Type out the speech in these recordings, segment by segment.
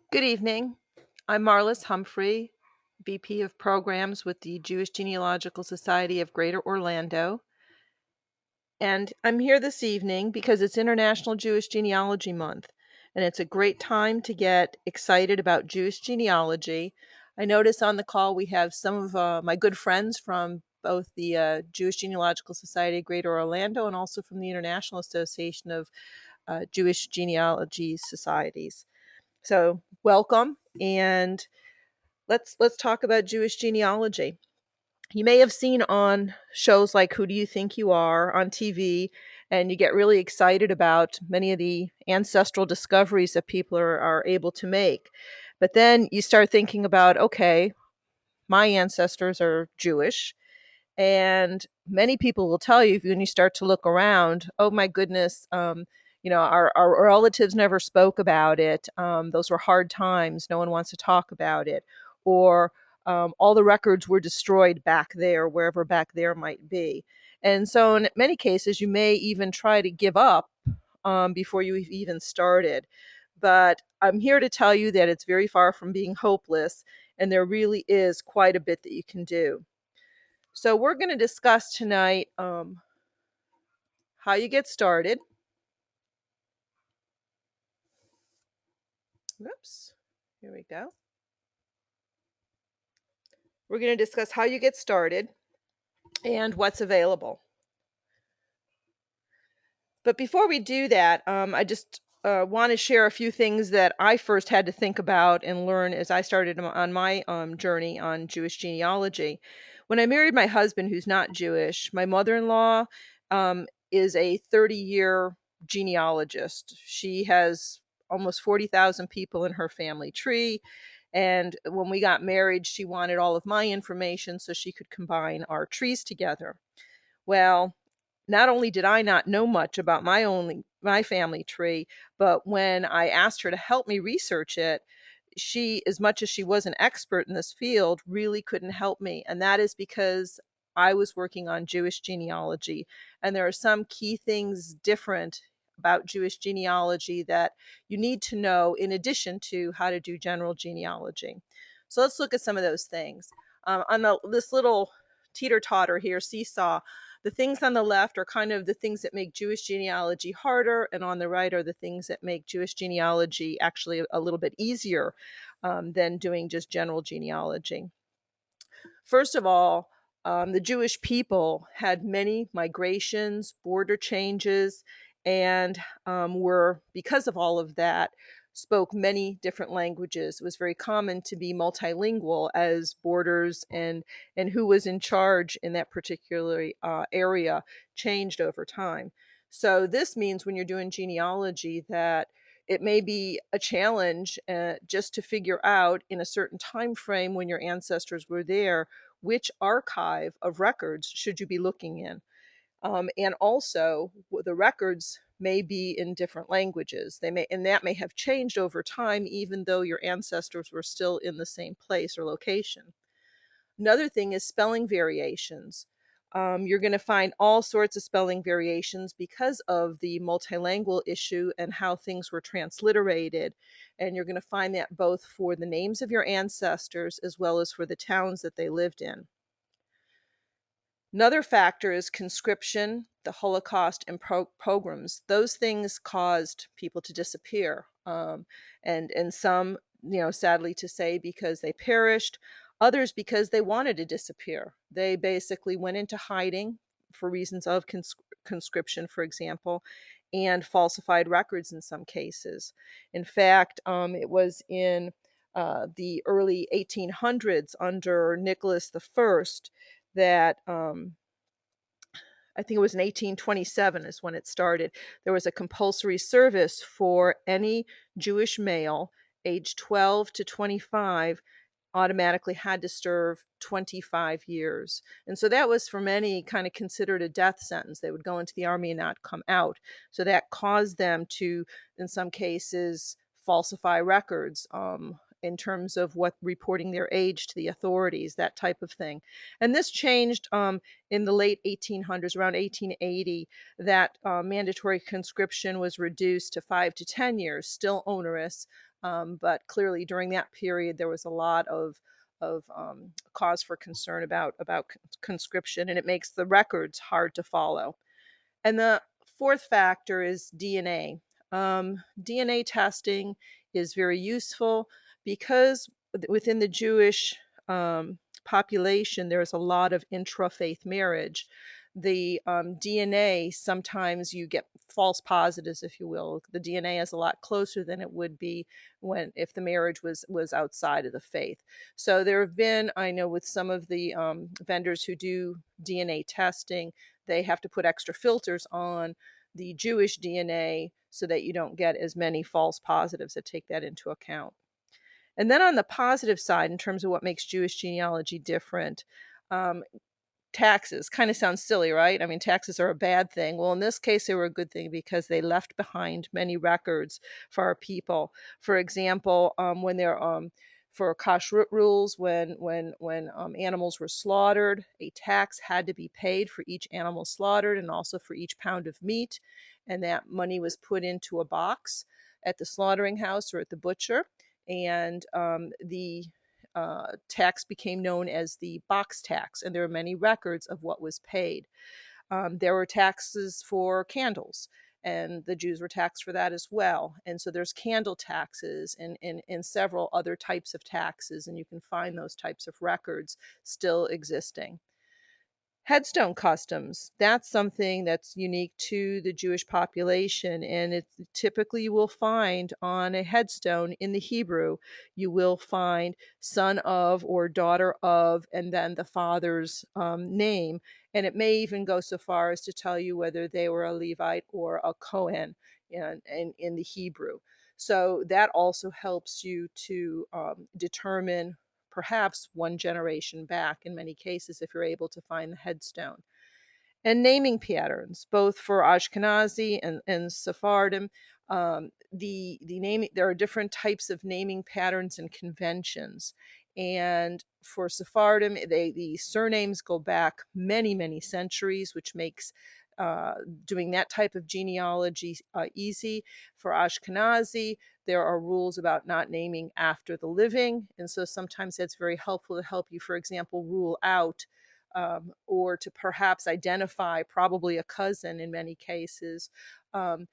Good evening. I'm Marlis Humphrey, VP of Programs with the Jewish Genealogical Society of Greater Orlando. And I'm here this evening because it's International Jewish Genealogy Month, and it's a great time to get excited about Jewish genealogy. I notice on the call we have some of my good friends from both the Jewish Genealogical Society of Greater Orlando and also from the International Association of Jewish Genealogy Societies. So welcome, and let's talk about Jewish genealogy. You may have seen on shows like Who Do You Think You Are on TV, and you get really excited about many of the ancestral discoveries that people are able to make. But then you start thinking about, okay, my ancestors are Jewish. And many people will tell you when you start to look around, oh my goodness, our relatives never spoke about it. Those were hard times. No one wants to talk about it. Or all the records were destroyed back there, wherever back there might be. And so, in many cases, you may even try to give up before you even started. But I'm here to tell you that it's very far from being hopeless, and there really is quite a bit that you can do. So we're going to discuss tonight how you get started. Oops, here we go. We're going to discuss how you get started and what's available. But before we do that, I just want to share a few things that I first had to think about and learn as I started on my journey on Jewish genealogy. When I married my husband, who's not Jewish, my mother-in-law is a 30-year genealogist. She has almost 40,000 people in her family tree. And when we got married, she wanted all of my information so she could combine our trees together. Well, not only did I not know much about my family tree, but when I asked her to help me research it, she, as much as she was an expert in this field, really couldn't help me. And that is because I was working on Jewish genealogy. And there are some key things different about Jewish genealogy that you need to know in addition to how to do general genealogy. So let's look at some of those things. This little teeter-totter here, seesaw, the things on the left are kind of the things that make Jewish genealogy harder, and on the right are the things that make Jewish genealogy actually a little bit easier than doing just general genealogy. First of all, the Jewish people had many migrations, border changes, and were, because of all of that, spoke many different languages. It was very common to be multilingual as borders and who was in charge in that particular area changed over time. So this means when you're doing genealogy that it may be a challenge just to figure out in a certain time frame when your ancestors were there which archive of records should you be looking in. And also the records may be in different languages. And that may have changed over time even though your ancestors were still in the same place or location. Another thing is spelling variations. You're going to find all sorts of spelling variations because of the multilingual issue and how things were transliterated. And you're going to find that both for the names of your ancestors as well as for the towns that they lived in. Another factor is conscription, the Holocaust, and pogroms. Those things caused people to disappear, and some, sadly to say, because they perished. Others because they wanted to disappear. They basically went into hiding for reasons of conscription, for example, and falsified records in some cases. In fact, it was in the early 1800s under Nicholas I that I think it was in 1827 is when it started. There was a compulsory service for any Jewish male aged 12 to 25 automatically had to serve 25 years. And so that was for many kind of considered a death sentence. They would go into the army and not come out. So that caused them to, in some cases, falsify records in terms of what reporting their age to the authorities, that type of thing. And this changed in the late 1800s, around 1880, that mandatory conscription was reduced to 5 to 10 years, still onerous, But clearly during that period, there was a lot of cause for concern about conscription, and it makes the records hard to follow. And the fourth factor is DNA. DNA testing is very useful because within the Jewish population, there's a lot of intra-faith marriage. The DNA, sometimes you get false positives, if you will. The DNA is a lot closer than it would be when if the marriage was outside of the faith. So there have been, I know, with some of the vendors who do DNA testing, they have to put extra filters on the Jewish DNA so that you don't get as many false positives that take that into account. And then on the positive side, in terms of what makes Jewish genealogy different, um, taxes kind of sounds silly, right? I mean, taxes are a bad thing. Well, in this case, they were a good thing because they left behind many records for our people. For example, when they're for kashrut rules, when animals were slaughtered, a tax had to be paid for each animal slaughtered and also for each pound of meat, and that money was put into a box at the slaughtering house or at the butcher, and the tax became known as the box tax, and there are many records of what was paid. There were taxes for candles, and the Jews were taxed for that as well. And so there's candle taxes and several other types of taxes, and you can find those types of records still existing. Headstone customs, that's something that's unique to the Jewish population, and it's typically you will find on a headstone in the Hebrew, you will find son of or daughter of, and then the father's name. And it may even go so far as to tell you whether they were a Levite or a Cohen in the Hebrew. So that also helps you to determine perhaps one generation back in many cases if you're able to find the headstone. And naming patterns, both for Ashkenazi and Sephardim. The naming, there are different types of naming patterns and conventions. And for Sephardim, the surnames go back many, many centuries, which makes uh, doing that type of genealogy easy. For Ashkenazi, there are rules about not naming after the living, and so sometimes that's very helpful to help you, for example, rule out or to perhaps identify probably a cousin in many cases um,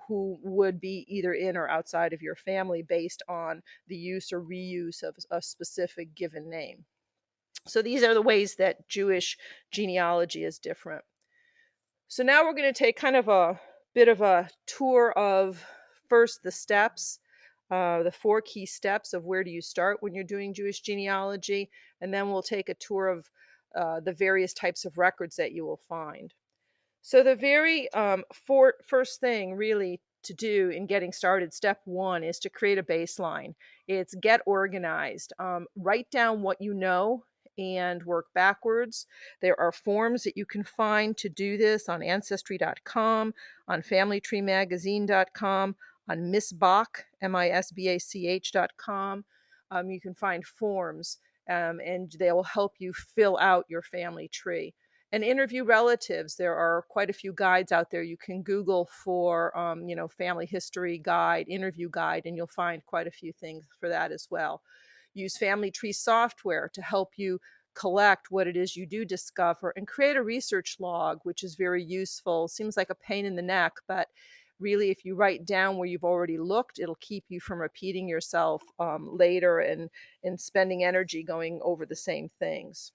who would be either in or outside of your family based on the use or reuse of a specific given name. So these are the ways that Jewish genealogy is different. So now we're going to take kind of a bit of a tour of first the steps, the four key steps of where do you start when you're doing Jewish genealogy, and then we'll take a tour of the various types of records that you will find. So the very first thing really to do in getting started, step one, is to create a baseline. It's get organized. Write down what you know and work backwards. There are forms that you can find to do this on Ancestry.com, on FamilyTreeMagazine.com, on Misbach, MISBACH.com. You can find forms and they will help you fill out your family tree. And interview relatives. There are quite a few guides out there. You can Google for, family history guide, interview guide, and you'll find quite a few things for that as well. Use family tree software to help you collect what it is you do discover and create a research log, which is very useful. Seems like a pain in the neck, but really, if you write down where you've already looked, it'll keep you from repeating yourself later and spending energy going over the same things.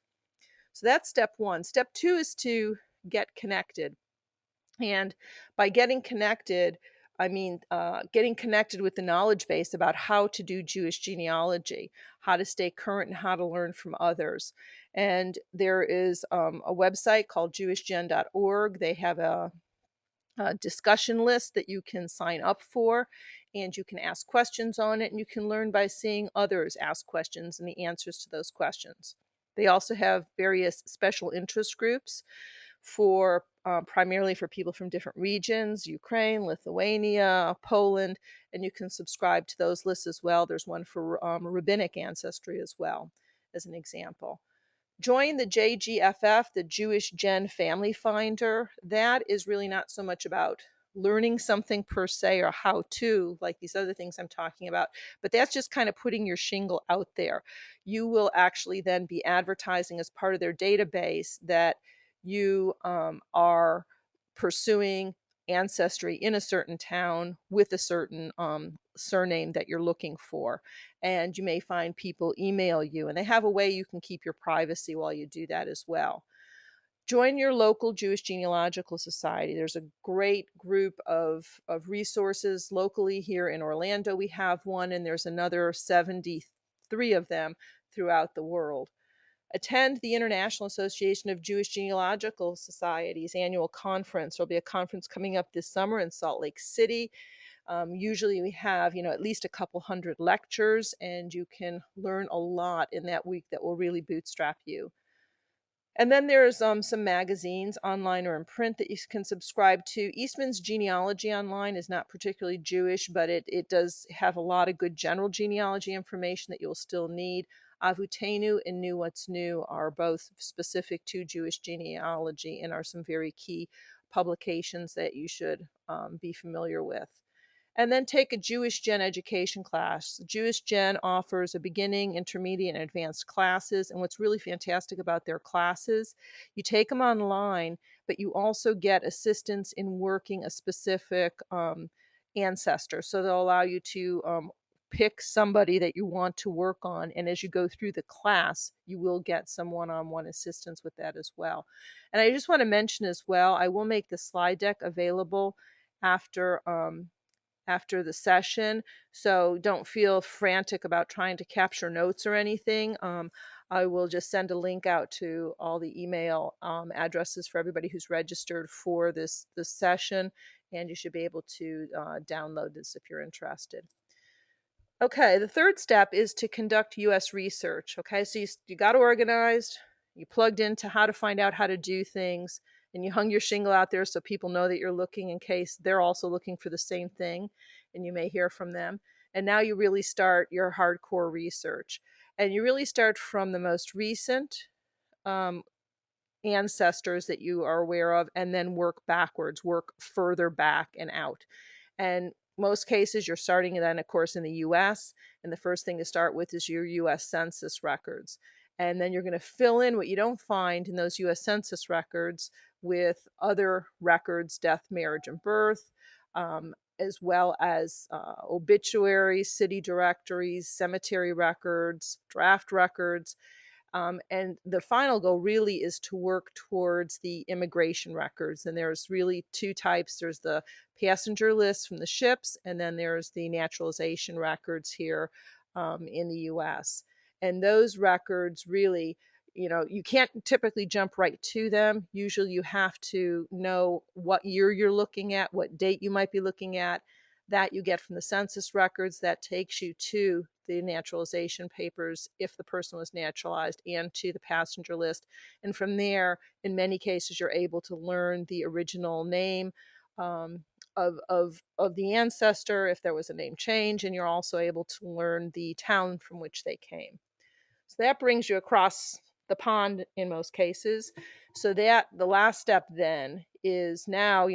So that's step one. Step two is to get connected. And by getting connected, I mean getting connected with the knowledge base about how to do Jewish genealogy, how to stay current, and how to learn from others. And there is a website called jewishgen.org. They have a discussion list that you can sign up for, and you can ask questions on it, and you can learn by seeing others ask questions and the answers to those questions. They also have various special interest groups for primarily for people from different regions, Ukraine, Lithuania, Poland, and you can subscribe to those lists as well. There's one for rabbinic ancestry as well, as an example. Join the JGFF, the Jewish Gen Family Finder. That is really not so much about learning something per se or how to, like these other things I'm talking about, but that's just kind of putting your shingle out there. You will actually then be advertising as part of their database that you are pursuing ancestry in a certain town with a certain surname that you're looking for. And you may find people email you, and they have a way you can keep your privacy while you do that as well. Join your local Jewish Genealogical Society. There's a great group of resources locally here in Orlando. We have one, and there's another 73 of them throughout the world. Attend the International Association of Jewish Genealogical Societies annual conference. There'll be a conference coming up this summer in Salt Lake City. Usually we have, at least a couple hundred lectures, and you can learn a lot in that week that will really bootstrap you. And then there's some magazines, online or in print, that you can subscribe to. Eastman's Genealogy Online is not particularly Jewish, but it does have a lot of good general genealogy information that you'll still need. Avutenu and New What's New are both specific to Jewish genealogy and are some very key publications that you should be familiar with. And then take a Jewish Gen education class. Jewish Gen offers a beginning, intermediate, and advanced classes. And what's really fantastic about their classes, you take them online, but you also get assistance in working a specific ancestor. So they'll allow you to pick somebody that you want to work on. And as you go through the class, you will get some one-on-one assistance with that as well. And I just want to mention as well, I will make the slide deck available after after the session. So don't feel frantic about trying to capture notes or anything. I will just send a link out to all the email addresses for everybody who's registered for this session, and you should be able to download this if you're interested. Okay, the third step is to conduct US research. Okay, so you got organized, you plugged into how to find out how to do things, and you hung your shingle out there so people know that you're looking in case they're also looking for the same thing, and you may hear from them. And now you really start your hardcore research. And you really start from the most recent um, ancestors that you are aware of, and then work backwards, work further back and out. And most cases, you're starting then, of course, in the US. And the first thing to start with is your US Census records. And then you're going to fill in what you don't find in those US Census records with other records, death, marriage, and birth, as well as obituaries, city directories, cemetery records, draft records. And the final goal really is to work towards the immigration records. And there's really two types. There's the passenger list from the ships, and then there's the naturalization records here in the US. And those records really, you can't typically jump right to them. Usually you have to know what year you're looking at, what date you might be looking at. That you get from the census records. That takes you to the naturalization papers if the person was naturalized, and to the passenger list. And from there, in many cases, you're able to learn the original name um, of the ancestor if there was a name change, and you're also able to learn the town from which they came. So that brings you across the pond in most cases. So that the last step then is now,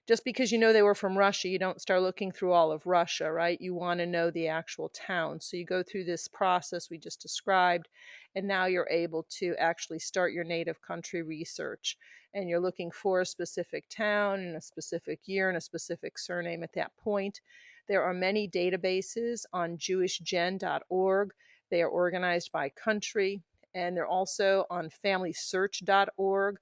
just because they were from Russia, you don't start looking through all of Russia, right? You want to know the actual town. So you go through this process we just described, and now you're able to actually start your native country research. And you're looking for a specific town and a specific year and a specific surname at that point. There are many databases on jewishgen.org. They are organized by country, and they're also on familysearch.org.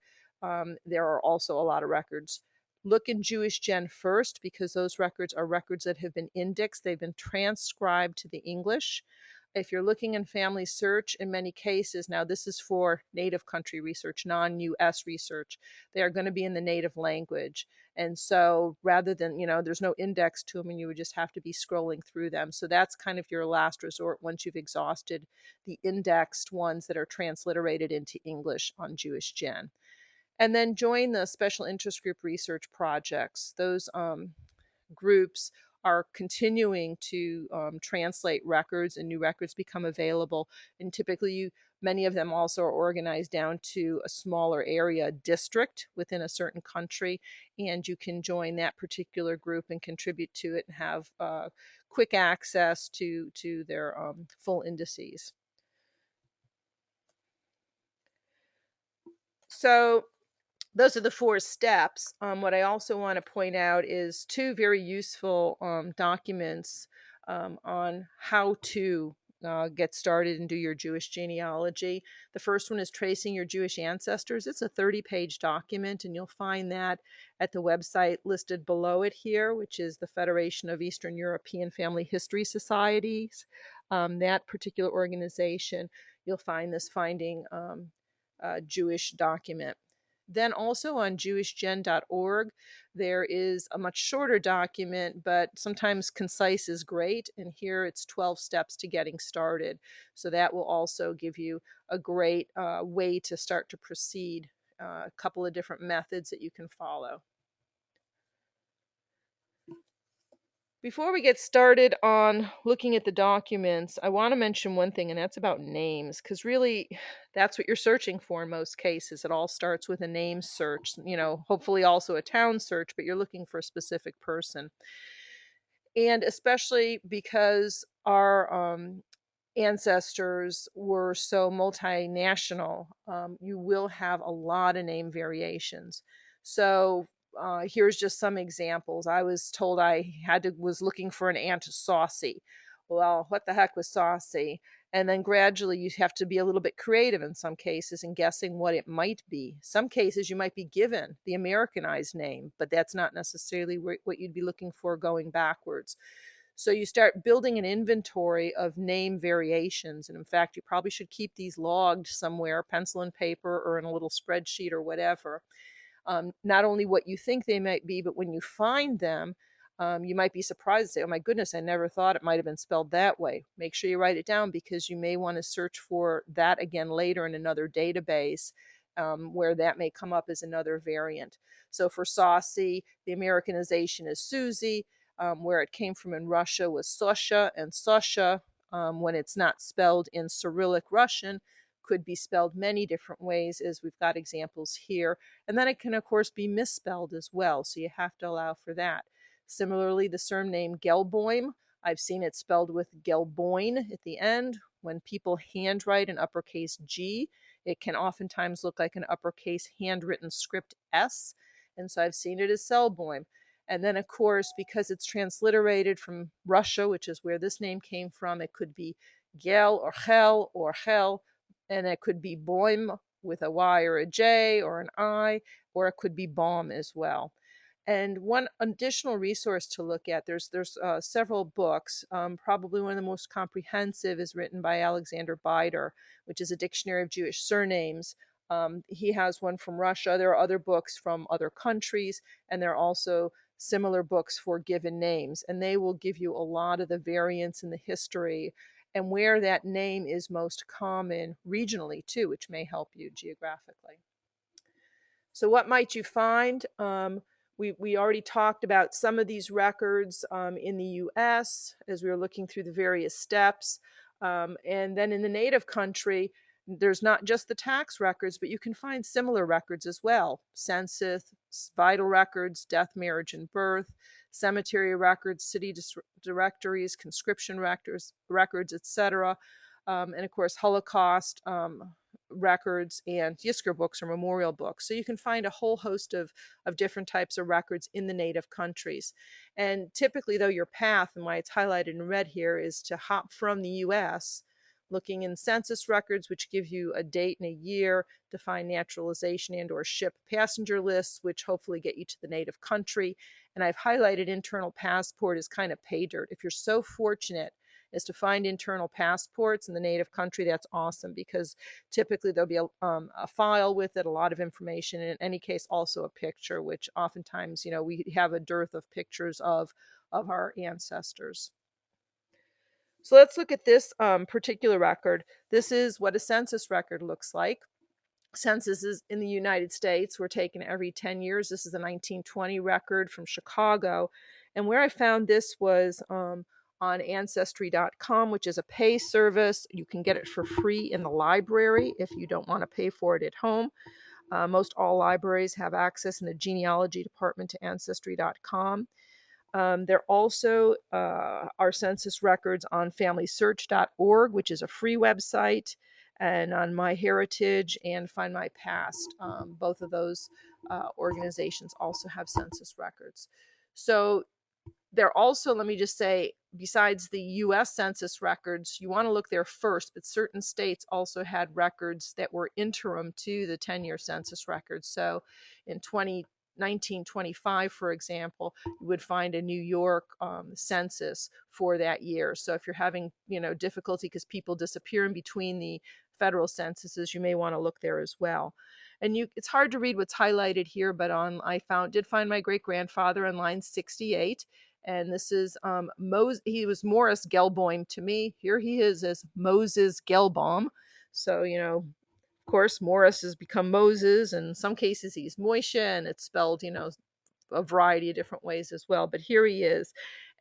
There are also a lot of records. Look in Jewish Gen first, because those records are records that have been indexed. They've been transcribed to the English. If you're looking in Family Search, in many cases, now this is for native country research, non-US research, they are going to be in the native language. And so rather than, there's no index to them, and you would just have to be scrolling through them. So that's kind of your last resort once you've exhausted the indexed ones that are transliterated into English on Jewish Gen. And then join the special interest group research projects. Those groups are continuing to translate records, and new records become available. And typically Many of them also are organized down to a smaller area district within a certain country, and you can join that particular group and contribute to it and have quick access to their full indices. So those are the 4 steps. What I also want to point out is 2 very useful documents on how to get started and do your Jewish genealogy. The first one is Tracing Your Jewish Ancestors. It's a 30-page document, and you'll find that at the website listed below it here, which is the Federation of Eastern European Family History Societies. That particular organization, you'll find this Finding Jewish document. Then also on jewishgen.org, there is a much shorter document, but sometimes concise is great. And here it's 12 steps to getting started. So that will also give you a great way to start to proceed, a couple of different methods that you can follow. Before we get started on looking at the documents, I want to mention one thing, and that's about names, because really that's what you're searching for in most cases. It all starts with a name search, hopefully also a town search, but you're looking for a specific person. And especially because our ancestors were so multinational, you will have a lot of name variations. So here's just some examples. I was told I was looking for an Aunt Saucy. Well, what the heck was Saucy? And then gradually you have to be a little bit creative in some cases in guessing what it might be. Some cases you might be given the Americanized name, but that's not necessarily what you'd be looking for going backwards. So you start building an inventory of name variations. And in fact, you probably should keep these logged somewhere, pencil and paper, or in a little spreadsheet or whatever. Not only what you think they might be, but when you find them, you might be surprised and say, oh my goodness, I never thought it might have been spelled that way. Make sure you write it down, because you may want to search for that again later in another database, where that may come up as another variant. So for Saucy, the Americanization is Susie. Where it came from in Russia was Sosha, and Sosha, when it's not spelled in Cyrillic Russian, could be spelled many different ways, as we've got examples here. And then it can, of course, be misspelled as well, so you have to allow for that. Similarly, the surname Gelboim, I've seen it spelled with Gelboin at the end. When people handwrite an uppercase G, it can oftentimes look like an uppercase handwritten script S, and so I've seen it as Selboim. And then, of course, because it's transliterated from Russia, which is where this name came from, it could be Gel or Hel, and it could be Boim with a Y or a J or an I, or it could be Baum as well. And one additional resource to look at, there's several books. Probably one of the most comprehensive is written by Alexander Bider, which is a dictionary of Jewish surnames. He has one from Russia. There are other books from other countries, and there are also similar books for given names, and they will give you a lot of the variants in the history and where that name is most common regionally too, which may help you geographically. So what might you find? We already talked about some of these records in the US as we were looking through the various steps. And then in the native country, there's not just the tax records, but you can find similar records as well. Census, vital records, death, marriage, and birth, cemetery records, city directories, conscription records, etc. And of course, Holocaust records and Yizkor books or memorial books. So you can find a whole host of different types of records in the native countries. And typically, though, your path, and why it's highlighted in red here, is to hop from the US, looking in census records, which give you a date and a year, to find naturalization and or ship passenger lists, which hopefully get you to the native country. And I've highlighted internal passport as kind of pay dirt. If you're so fortunate as to find internal passports in the native country, that's awesome, because typically there'll be a file with it, a lot of information, and in any case also a picture, which oftentimes, we have a dearth of pictures of our ancestors. So let's look at this particular record. This is what a census record looks like. Censuses in the United States were taken every 10 years. This is a 1920 record from Chicago. And where I found this was on Ancestry.com, which is a pay service. You can get it for free in the library if you don't want to pay for it at home. Most all libraries have access in the genealogy department to Ancestry.com. There also are census records on FamilySearch.org, which is a free website, and on MyHeritage and Find My Past. Both of those organizations also have census records. So they're also, let me just say, besides the US Census records, you want to look there first, but certain states also had records that were interim to the 10-year census records. So in 1925, for example, you would find a New York census for that year. So if you're having, difficulty because people disappear in between the federal censuses, you may want to look there as well. And it's hard to read what's highlighted here, but I did find my great grandfather on line 68. And this is he was Morris Gelboim to me. Here he is as Moses Gelbaum. So, of course, Morris has become Moses. And in some cases, he's Moishe, and it's spelled, a variety of different ways as well. But here he is.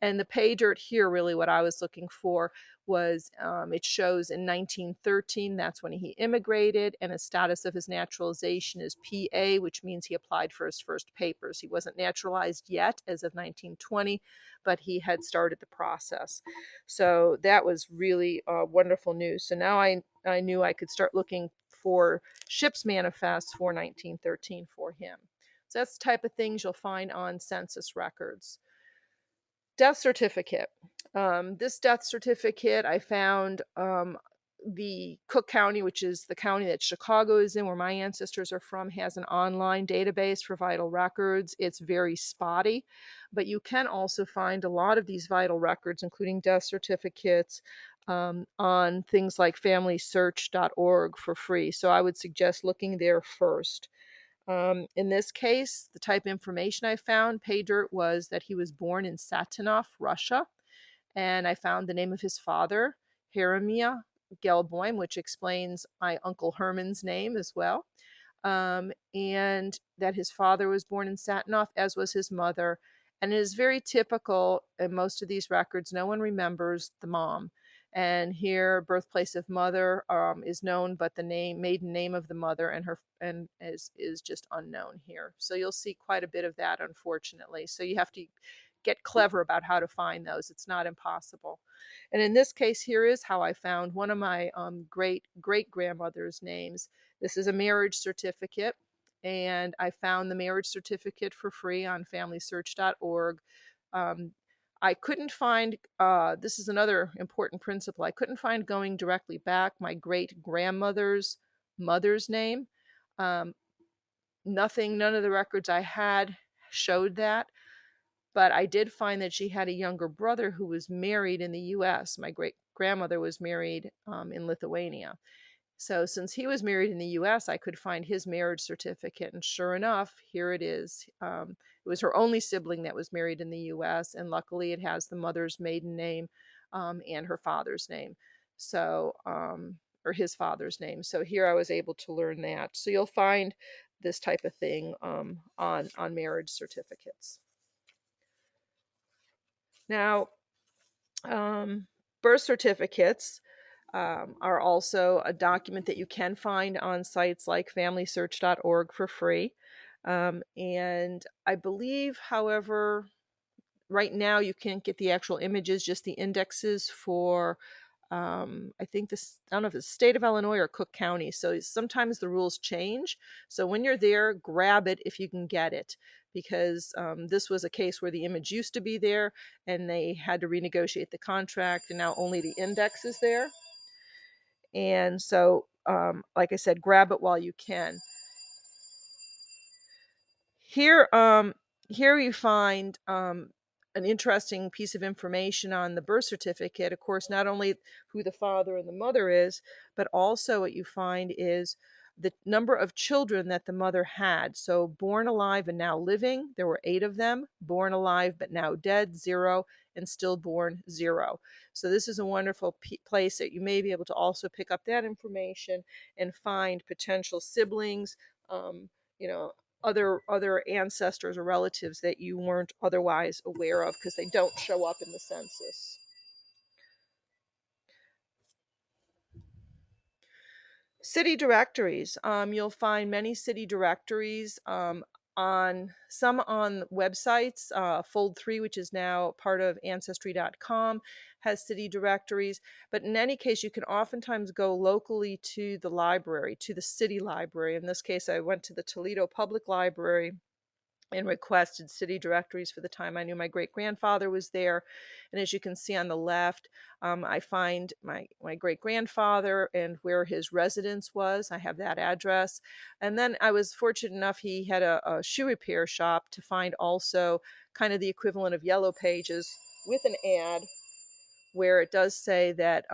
And the pay dirt here, really what I was looking for was it shows in 1913, that's when he immigrated, and the status of his naturalization is PA, which means he applied for his first papers. He wasn't naturalized yet as of 1920, but he had started the process. So that was really wonderful news. So now I knew I could start looking for ship's manifests for 1913 for him. So that's the type of things you'll find on census records. Death certificate. This death certificate I found the Cook County, which is the county that Chicago is in, where my ancestors are from, has an online database for vital records. It's very spotty, but you can also find a lot of these vital records, including death certificates, on things like FamilySearch.org for free. So I would suggest looking there first. In this case, the type of information I found, pay dirt, was that he was born in Satinov, Russia, and I found the name of his father, Jeremiah Gelboim, which explains my Uncle Herman's name as well, and that his father was born in Satinov, as was his mother. And it is very typical in most of these records, no one remembers the mom. And here, birthplace of mother is known, but the maiden name of the mother is just unknown here. So you'll see quite a bit of that, unfortunately. So you have to get clever about how to find those. It's not impossible. And in this case, here is how I found one of my great grandmother's names. This is a marriage certificate, and I found the marriage certificate for free on FamilySearch.org. I couldn't find, this is another important principle, I couldn't find going directly back my great grandmother's mother's name. None of the records I had showed that, but I did find that she had a younger brother who was married in the US. My great grandmother was married in Lithuania. So since he was married in the US, I could find his marriage certificate. And sure enough, here it is. It was her only sibling that was married in the US. And luckily, it has the mother's maiden name and her father's name. So, or his father's name. So here I was able to learn that. So you'll find this type of thing on marriage certificates. Now, birth certificates are also a document that you can find on sites like FamilySearch.org for free. And I believe, however, right now you can't get the actual images, just the indexes for, I think this, I don't know if it's the state of Illinois or Cook County. So sometimes the rules change. So when you're there, grab it if you can get it, because this was a case where the image used to be there and they had to renegotiate the contract, and now only the index is there. And so, like I said, grab it while you can. Here, here you find an interesting piece of information on the birth certificate. Of course, not only who the father and the mother is, but also what you find is the number of children that the mother had. So born alive and now living, there were 8 of them. Born alive but now dead, 0, and stillborn, 0. So this is a wonderful place that you may be able to also pick up that information and find potential siblings, you know, other ancestors or relatives that you weren't otherwise aware of, because they don't show up in the census. City directories. You'll find many city directories on some on websites. Fold3, which is now part of Ancestry.com, has city directories. But in any case, you can oftentimes go locally to the library, to the city library. In this case, I went to the Toledo Public Library and requested city directories for the time I knew my great grandfather was there. And as you can see on the left, I find my great grandfather and where his residence was. I have that address. And then I was fortunate enough, he had a shoe repair shop, to find also kind of the equivalent of Yellow Pages with an ad where it does say that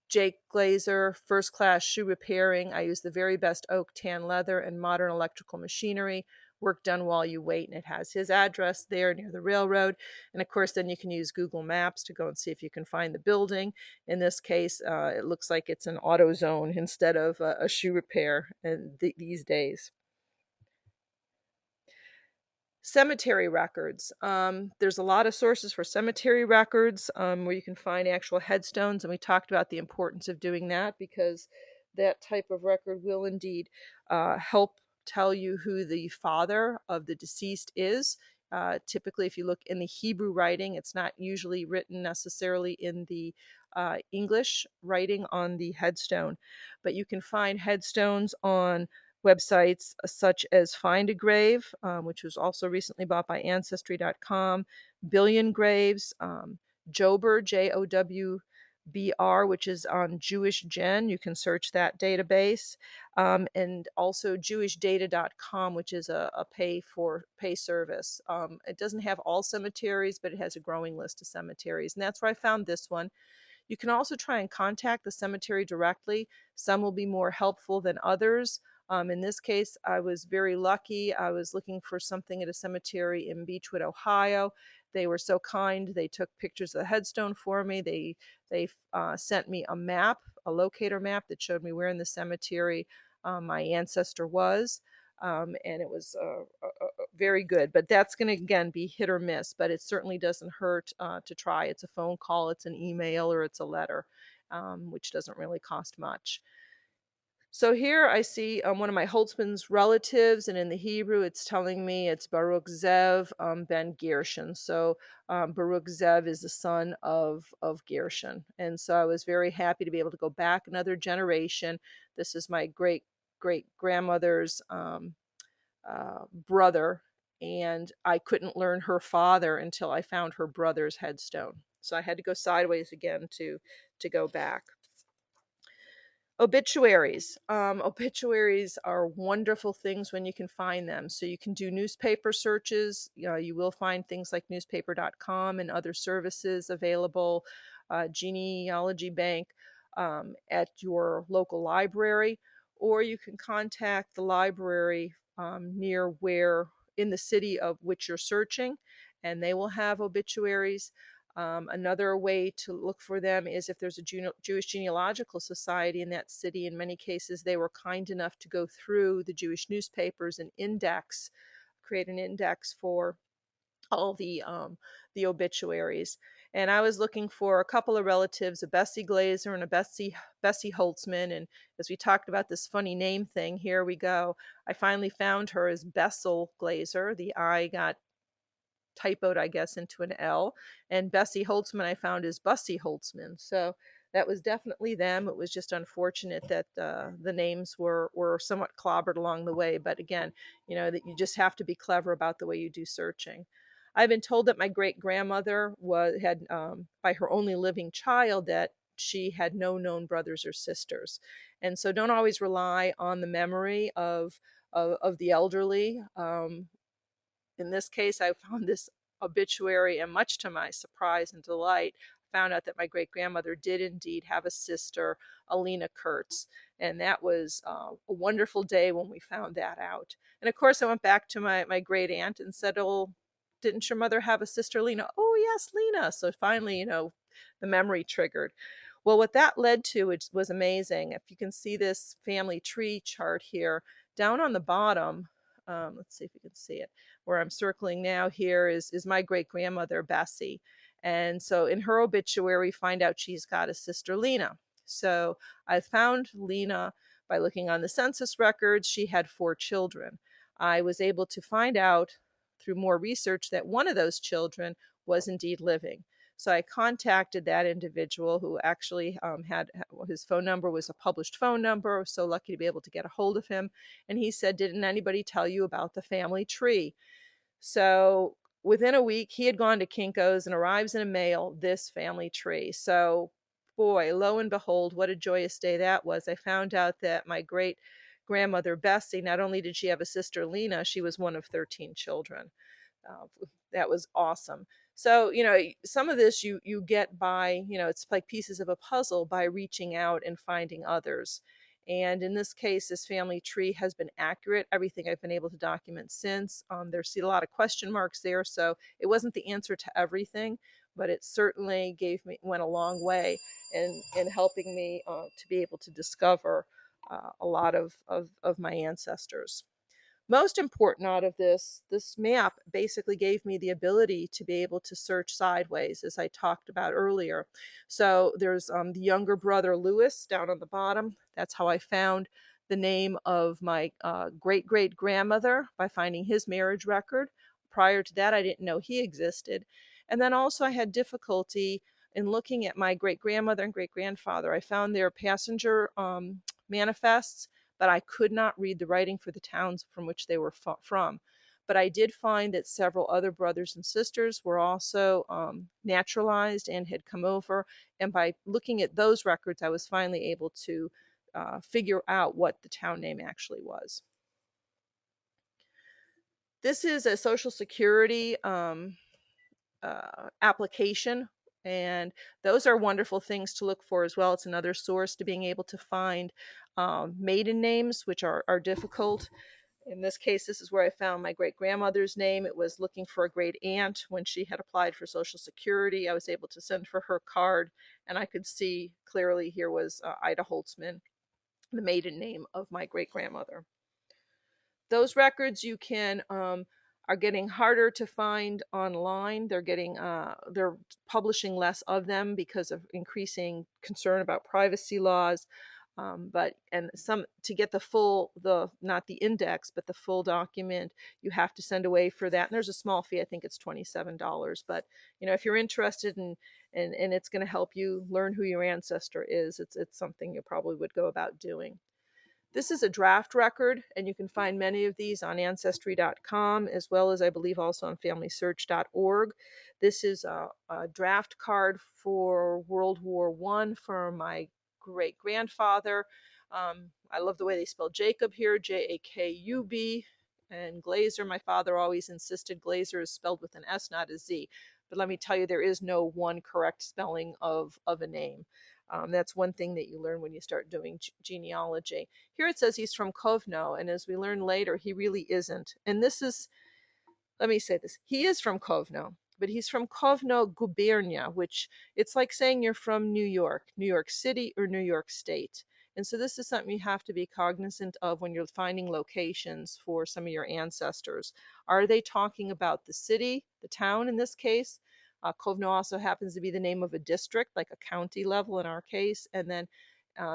Jake Glazer, first class shoe repairing. I use the very best oak, tan leather, and modern electrical machinery. Work done while you wait. And it has his address there near the railroad. And of course, then you can use Google Maps to go and see if you can find the building. In this case, it looks like it's an auto zone instead of a shoe repair these days. Cemetery records. There's a lot of sources for cemetery records where you can find actual headstones, and we talked about the importance of doing that because that type of record will indeed help tell you who the father of the deceased is. Typically, if you look in the Hebrew writing, it's not usually written necessarily in the English writing on the headstone, but you can find headstones on websites such as Find a Grave, which was also recently bought by Ancestry.com, Billion Graves, Jobr, JOWBR, which is on Jewish Gen. You can search that database, and also JewishData.com, which is a pay service. It doesn't have all cemeteries, but it has a growing list of cemeteries, and that's where I found this one. You can also try and contact the cemetery directly. Some will be more helpful than others. In this case, I was very lucky. I was looking for something at a cemetery in Beechwood, Ohio. They were so kind. They took pictures of the headstone for me. They sent me a map, a locator map that showed me where in the cemetery my ancestor was. And it was very good. But that's going to, again, be hit or miss, but it certainly doesn't hurt to try. It's a phone call, it's an email, or it's a letter, which doesn't really cost much. So here I see one of my Holtzman's relatives, and in the Hebrew, it's telling me it's Baruch Zev ben Gershon. So Baruch Zev is the son of Gershon. And so I was very happy to be able to go back another generation. This is my great great grandmother's brother, and I couldn't learn her father until I found her brother's headstone. So I had to go sideways again to go back. Obituaries. Obituaries are wonderful things when you can find them. So you can do newspaper searches. You will find things like newspaper.com and other services available, Genealogy Bank at your local library, or you can contact the library near where in the city of which you're searching, and they will have obituaries. Another way to look for them is if there's a Jewish Genealogical Society in that city. In many cases, they were kind enough to go through the Jewish newspapers and create an index for all the obituaries. And I was looking for a couple of relatives, a Bessie Glazer and a Bessie Holtzman. And as we talked about this funny name thing, here we go. I finally found her as Bessel Glazer. The I got typoed, I guess, into an L. And Bessie Holtzman I found is Bussy Holtzman. So that was definitely them. It was just unfortunate that the names were somewhat clobbered along the way. But again, that you just have to be clever about the way you do searching. I've been told that my great grandmother had by her only living child that she had no known brothers or sisters, and so don't always rely on the memory of the elderly. In this case, I found this obituary, and much to my surprise and delight, found out that my great grandmother did indeed have a sister, Alina Kurtz. And that was a wonderful day when we found that out. And of course, I went back to my great aunt and said, "Oh, didn't your mother have a sister, Lena?" "Oh, yes, Lena." So finally, the memory triggered. Well, what that led to, which was amazing, if you can see this family tree chart here, down on the bottom, let's see if you can see it, where I'm circling now here is my great grandmother, Bessie. And so in her obituary, find out she's got a sister, Lena. So I found Lena by looking on the census records. She had 4 children. I was able to find out through more research that one of those children was indeed living. So I contacted that individual who actually had his phone number was a published phone number. I was so lucky to be able to get a hold of him. And he said, "Didn't anybody tell you about the family tree?" So within a week, he had gone to Kinko's and arrives in a mail this family tree. So, boy, lo and behold, what a joyous day that was. I found out that my great grandmother Bessie, not only did she have a sister Lena, she was one of 13 children. Uh, that was awesome. So, some of this you get by, it's like pieces of a puzzle by reaching out and finding others. And in this case, this family tree has been accurate. Everything I've been able to document since. There's a lot of question marks there, so it wasn't the answer to everything, but it certainly went a long way in helping me to be able to discover a lot of my ancestors. Most important out of this map basically gave me the ability to be able to search sideways, as I talked about earlier. So there's the younger brother Lewis down on the bottom. That's how I found the name of my great great grandmother, by finding his marriage record. Prior to that, I didn't know he existed. And then also I had difficulty in looking at my great grandmother and great grandfather. I found their passenger manifests, but I could not read the writing for the towns from which they were from. But I did find that several other brothers and sisters were also naturalized and had come over. And by looking at those records, I was finally able to figure out what the town name actually was. This is a Social Security application, and those are wonderful things to look for as well. It's another source to being able to find maiden names, which are difficult. In this case, this is where I found my great grandmother's name. It was looking for a great aunt when she had applied for Social Security. I was able to send for her card, and I could see clearly here was Ida Holtzman, the maiden name of my great grandmother. Those records you can are getting harder to find online. They're publishing less of them because of increasing concern about privacy laws. But and some to get the full, the not the index but the full document, you have to send away for that. And there's a small fee. I think it's $27. But if you're interested and it's going to help you learn who your ancestor is, it's something you probably would go about doing. This is a draft record, and you can find many of these on Ancestry.com, as well as I believe also on FamilySearch.org. This is a draft card for World War I for my great grandfather. I love the way they spell Jacob here, Jakub. And Glazer, my father always insisted Glazer is spelled with an S, not a Z. But let me tell you, there is no one correct spelling of a name. That's one thing that you learn when you start doing genealogy. Here it says he's from Kovno, and as we learn later, he really isn't. And this is, let me say this, he is from Kovno, but he's from Kovno Gubernia, which it's like saying you're from New York, New York City, or New York State. And so this is something you have to be cognizant of when you're finding locations for some of your ancestors. Are they talking about the city, the town in this case? Kovno also happens to be the name of a district, like a county level in our case. And then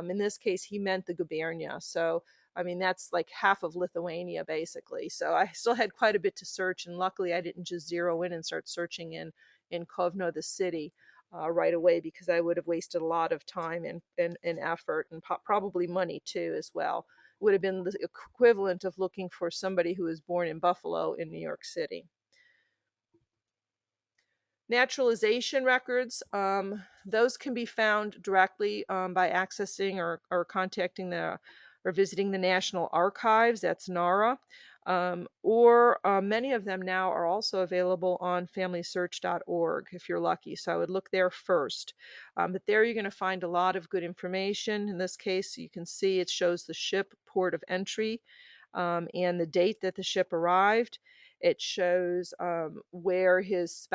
in this case, he meant the gubernia. So, I mean, that's like half of Lithuania, basically. So I still had quite a bit to search. And luckily, I didn't just zero in and start searching in Kovno, the city, right away, because I would have wasted a lot of time and effort and probably money too, as well. It would have been the equivalent of looking for somebody who was born in Buffalo in New York City. Naturalization records, those can be found directly by accessing or contacting or visiting the National Archives, that's NARA, or many of them now are also available on FamilySearch.org if you're lucky. So I would look there first. But there you're going to find a lot of good information. In this case, you can see it shows the ship port of entry and the date that the ship arrived. It shows where his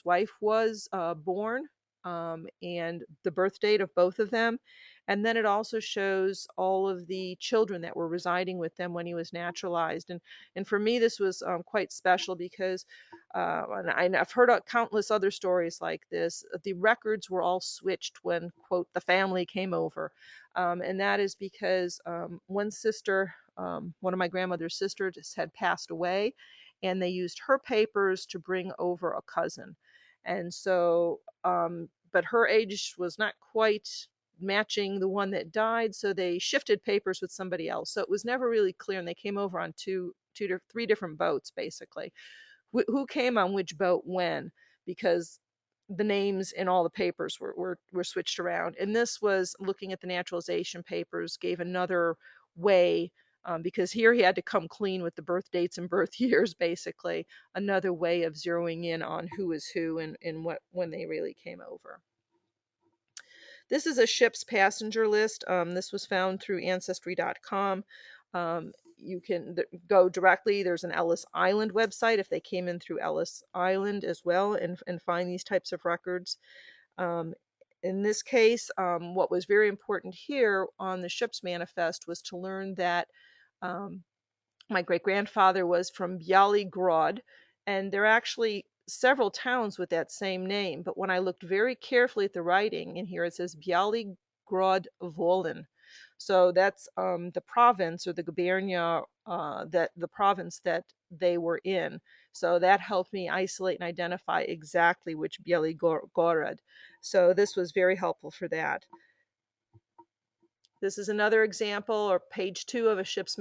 wife was born, and the birth date of both of them. And then it also shows all of the children that were residing with them when he was naturalized. And for me, this was quite special because And I've heard countless other stories like this. The records were all switched when, quote, the family came over. And that is because one sister, one of my grandmother's sisters, had passed away, and they used her papers to bring over a cousin. And so, but her age was not quite matching the one that died, so they shifted papers with somebody else. So it was never really clear, and they came over on three different boats, basically. Who came on which boat when, because the names in all the papers were switched around. And this was looking at the naturalization papers, gave another way, because here he had to come clean with the birth dates and birth years, basically, another way of zeroing in on who is who and what when they really came over. This is a ship's passenger list. This was found through Ancestry.com. You can go directly. There's an Ellis Island website if they came in through Ellis Island as well, and find these types of records. Um, in this case, what was very important here on the ship's manifest was to learn that um, my great grandfather was from Bialygrad, and there are actually several towns with that same name. But when I looked very carefully at the writing in here, it says Bialygrad Volyn. So that's the province, or the gubernia, that the province that they were in. So that helped me isolate and identify exactly which Bialygrad. So this was very helpful for that. This is another example, or page 2 of a ship's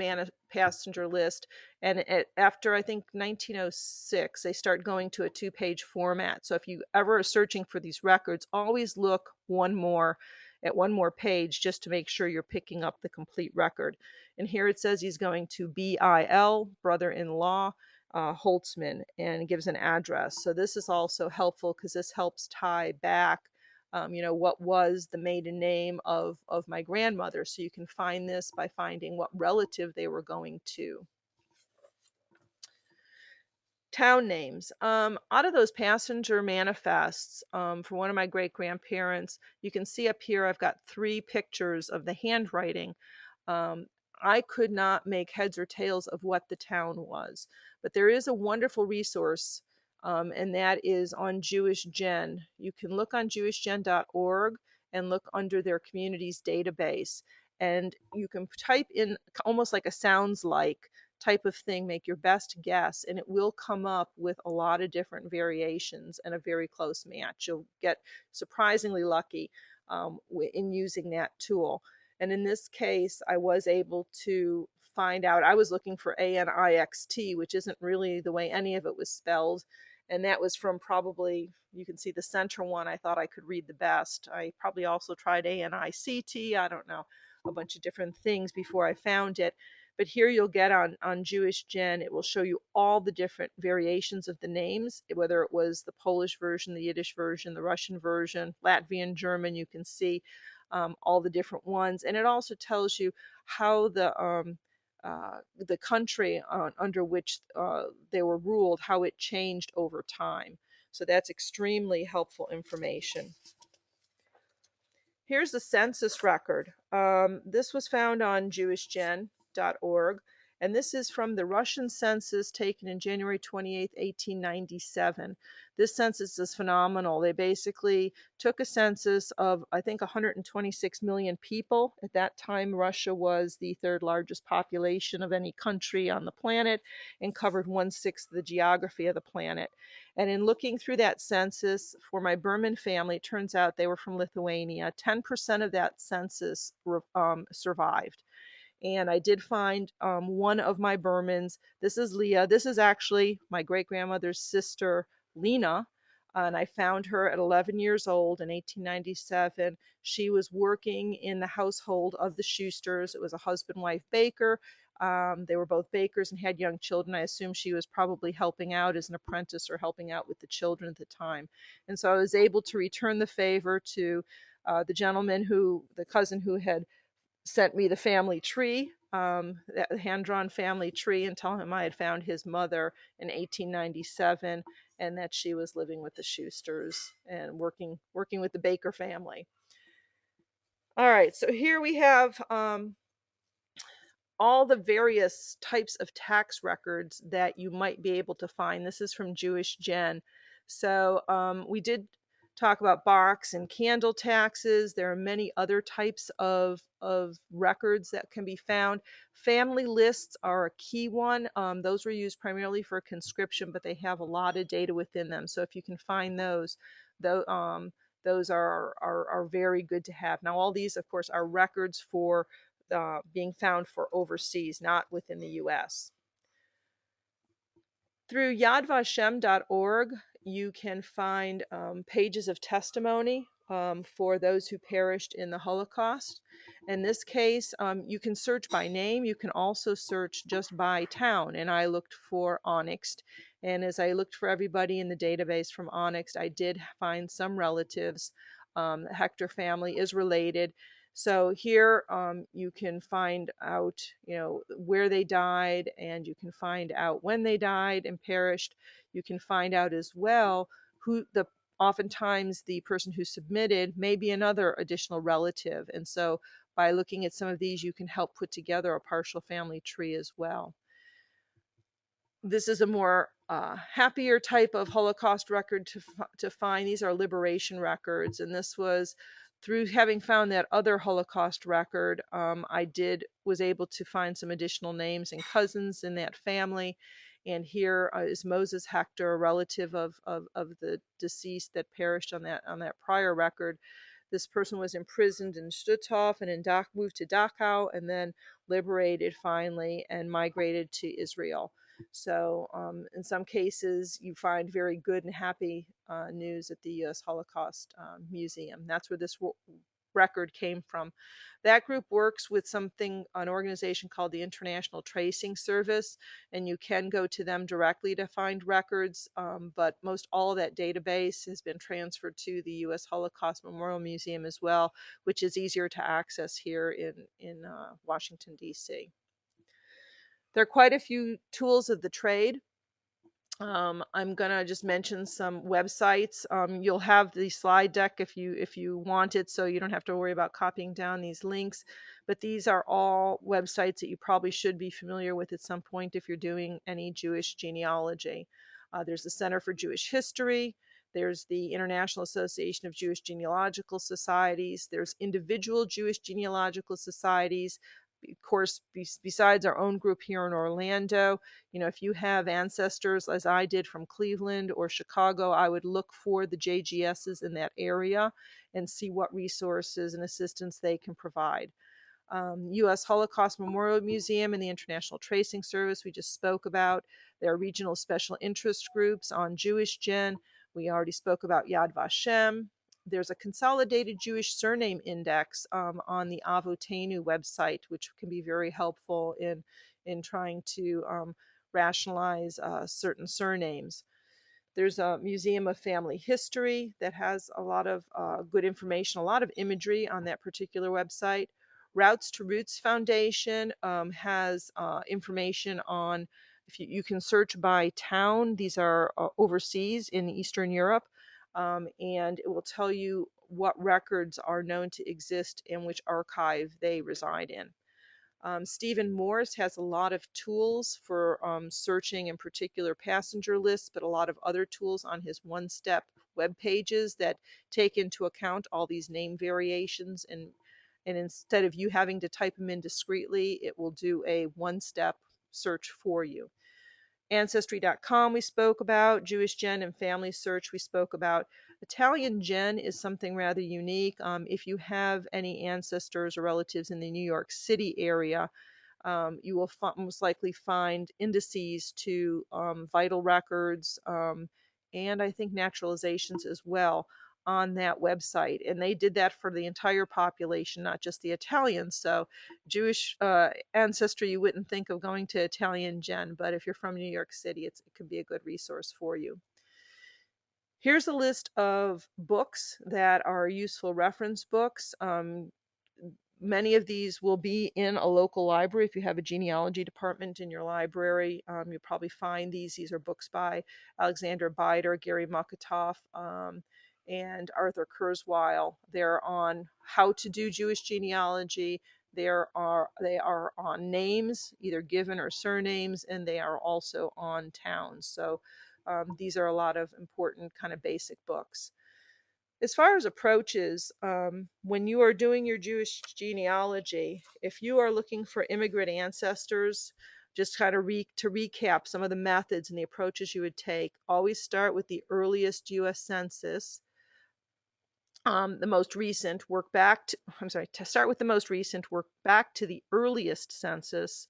passenger list. And after, I think, 1906, they start going to a 2-page format. So if you ever are searching for these records, always look one more page, just to make sure you're picking up the complete record. And here it says he's going to BIL, brother-in-law, Holtzman, and gives an address. So this is also helpful because this helps tie back, what was the maiden name of my grandmother. So you can find this by finding what relative they were going to. Town names. Out of those passenger manifests, for one of my great grandparents, you can see up here I've got 3 pictures of the handwriting. Um, I could not make heads or tails of what the town was, but there is a wonderful resource, and that is on Jewish Gen. You can look on jewishgen.org and look under their communities database, and you can type in almost like a sounds like type of thing, make your best guess, and it will come up with a lot of different variations and a very close match. You'll get surprisingly lucky in using that tool. And in this case, I was able to find out, I was looking for ANIXT, which isn't really the way any of it was spelled. And that was from, probably, you can see the center one, I thought I could read the best. I probably also tried ANICT, I don't know, a bunch of different things before I found it. But here you'll get on Jewish Gen, it will show you all the different variations of the names, whether it was the Polish version, the Yiddish version, the Russian version, Latvian, German. You can see all the different ones. And it also tells you how the country under which they were ruled, how it changed over time. So that's extremely helpful information. Here's the census record. This was found on jewishgen.org, and this is from the Russian census taken in January 28, 1897. This census is phenomenal. They basically took a census of, I think, 126 million people. At that time, Russia was the 3rd largest population of any country on the planet and covered 1/6 of the geography of the planet. And in looking through that census for my Berman family, it turns out they were from Lithuania. 10% of that census survived. And I did find one of my Bermans. This is Leah. This is actually my great grandmother's sister, Lena. And I found her at 11 years old in 1897. She was working in the household of the Schusters. It was a husband wife baker. They were both bakers and had young children. I assume she was probably helping out as an apprentice or helping out with the children at the time. And so I was able to return the favor to the cousin who had sent me the family tree, that hand-drawn family tree, and tell him I had found his mother in 1897 and that she was living with the Schusters and working with the Baker family. All right, so here we have all the various types of tax records that you might be able to find. This is from Jewish Gen. So we did talk about box and candle taxes. There are many other types of records that can be found. Family lists are a key one. Those were used primarily for conscription, but they have a lot of data within them. So if you can find those, those are very good to have. Now, all these, of course, are records for being found for overseas, not within the US. Through yadvashem.org, you can find pages of testimony for those who perished in the Holocaust. In this case, you can search by name. You can also search just by town. And I looked for Onyx. And as I looked for everybody in the database from Onyx, I did find some relatives. The Hector family is related. So here you can find out, where they died, and you can find out when they died and perished. You can find out as well who oftentimes the person who submitted may be another additional relative. And so by looking at some of these, you can help put together a partial family tree as well. This is a more happier type of Holocaust record to find. These are liberation records, and this was through having found that other Holocaust record. I was able to find some additional names and cousins in that family. And here is Moses Hector, a relative of the deceased that perished on that prior record. This person was imprisoned in Stutthof and moved to Dachau, and then liberated finally and migrated to Israel. So in some cases, you find very good and happy news at the U.S. Holocaust Museum. That's where this record came from. That group works with an organization called the International Tracing Service, and you can go to them directly to find records, but most all of that database has been transferred to the U.S. Holocaust Memorial Museum as well, which is easier to access here in Washington, D.C. There are quite a few tools of the trade. I'm gonna just mention some websites. You'll have the slide deck if you want it, so you don't have to worry about copying down these links. But these are all websites that you probably should be familiar with at some point if you're doing any Jewish genealogy. There's the Center for Jewish History. There's the International Association of Jewish Genealogical Societies. There's individual Jewish genealogical societies. Of course, besides our own group here in Orlando, if you have ancestors, as I did, from Cleveland or Chicago, I would look for the JGSs in that area and see what resources and assistance they can provide. U.S. Holocaust Memorial Museum and the International Tracing Service we just spoke about. There are regional special interest groups on Jewish Gen. We already spoke about Yad Vashem. There's a consolidated Jewish surname index on the Avotenu website, which can be very helpful in trying to rationalize certain surnames. There's a Museum of Family History that has a lot of good information, a lot of imagery on that particular website. Routes to Roots Foundation has information on, if you can search by town. These are overseas in Eastern Europe, and it will tell you what records are known to exist and which archive they reside in. Stephen Morse has a lot of tools for searching in particular passenger lists, but a lot of other tools on his one-step web pages that take into account all these name variations, and instead of you having to type them in discreetly, it will do a one-step search for you. Ancestry.com we spoke about. Jewish Gen and Family Search we spoke about. Italian Gen is something rather unique. If you have any ancestors or relatives in the New York City area, you will most likely find indices to vital records and I think naturalizations as well on that website. And they did that for the entire population, not just the Italians. So Jewish ancestry, you wouldn't think of going to Italian Gen, but if you're from New York City, it could be a good resource for you. Here's a list of books that are useful reference books. Many of these will be in a local library. If you have a genealogy department in your library, you'll probably find these. These are books by Alexander Bider, Gary Mokotov, and Arthur Kurzweil. They're on how to do Jewish genealogy. They are on names, either given or surnames, and they are also on towns. So these are a lot of important kind of basic books. As far as approaches, when you are doing your Jewish genealogy, if you are looking for immigrant ancestors, just kind of to recap some of the methods and the approaches you would take, always start with the earliest U.S. census. The most recent, work back to, I'm sorry, to start with the most recent, work back to the earliest census.